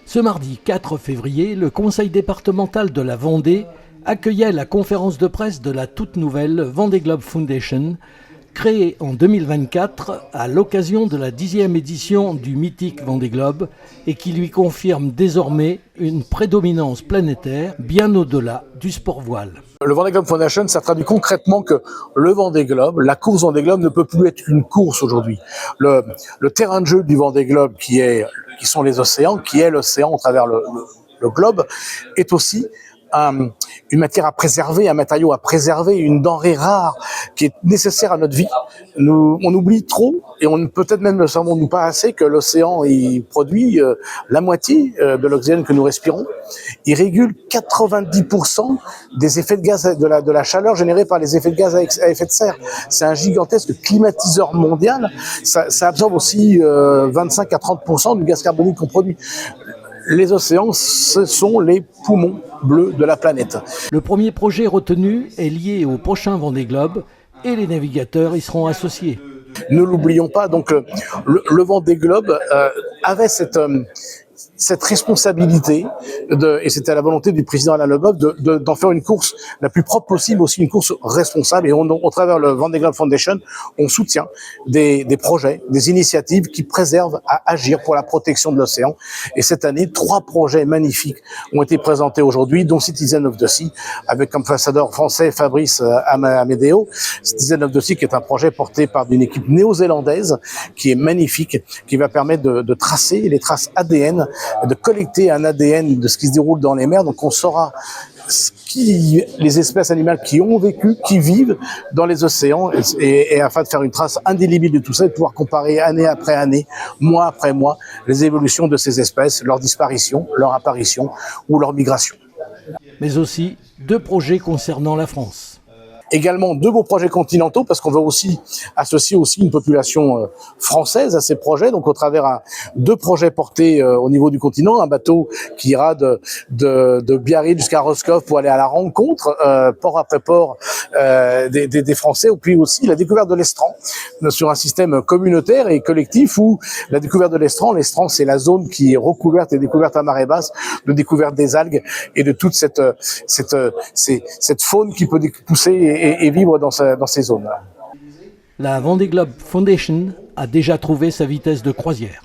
Ce mardi 4 février, le conseil départemental de la Vendée accueillait la conférence de presse de la toute nouvelle Vendée Globe Foundation, créée en 2024 à l'occasion de la 10e édition du mythique Vendée Globe et qui lui confirme désormais une prédominance planétaire bien au-delà du sport voile. Le Vendée Globe Foundation, ça traduit concrètement que le Vendée Globe, la course Vendée Globe ne peut plus être une course aujourd'hui. Le terrain de jeu du Vendée Globe qui sont les océans, qui est l'océan au travers le globe, est aussi une matière à préserver, un matériau à préserver, une denrée rare qui est nécessaire à notre vie. On oublie trop, et peut-être même ne savons-nous pas assez, que l'océan il produit la moitié de l'oxygène que nous respirons. Il régule 90% des effets de gaz, de la chaleur générée par les effets de gaz à effet de serre. C'est un gigantesque climatiseur mondial. Ça absorbe aussi 25 à 30% du gaz carbonique qu'on produit. Les océans, ce sont les poumons bleus de la planète. Le premier projet retenu est lié au prochain Vendée Globe et les navigateurs y seront associés. Ne l'oublions pas, donc le Vendée Globe avait cette responsabilité, et c'était la volonté du président Alain Leboeuf, d'en faire une course la plus propre possible, aussi une course responsable. Et au travers le Vendée Globe Foundation, on soutient des projets, des initiatives qui préservent à agir pour la protection de l'océan. Et cette année, 3 projets magnifiques ont été présentés aujourd'hui, dont Citizen of the Sea, avec comme ambassadeur français Fabrice Amedeo. Citizen of the Sea, qui est un projet porté par une équipe néo-zélandaise, qui est magnifique, qui va permettre de tracer les traces ADN, de collecter un ADN de ce qui se déroule dans les mers. Donc on saura les espèces animales qui ont vécu, qui vivent dans les océans, et afin de faire une trace indélébile de tout ça, et de pouvoir comparer année après année, mois après mois, les évolutions de ces espèces, leur disparition, leur apparition ou leur migration. Mais aussi 2 projets concernant la France. Également 2 beaux projets continentaux, parce qu'on veut aussi associer une population française à ces projets. Donc au travers 2 projets portés au niveau du continent, un bateau qui ira de Biarritz jusqu'à Roscoff pour aller à la rencontre, port après port, des Français, ou puis aussi la découverte de l'estran sur un système communautaire et collectif, où la découverte de l'estran c'est la zone qui est recouverte et découverte à marée basse, de découverte des algues et de toute cette faune qui peut pousser et vivre dans ces zones-là. La Vendée Globe Foundation a déjà trouvé sa vitesse de croisière.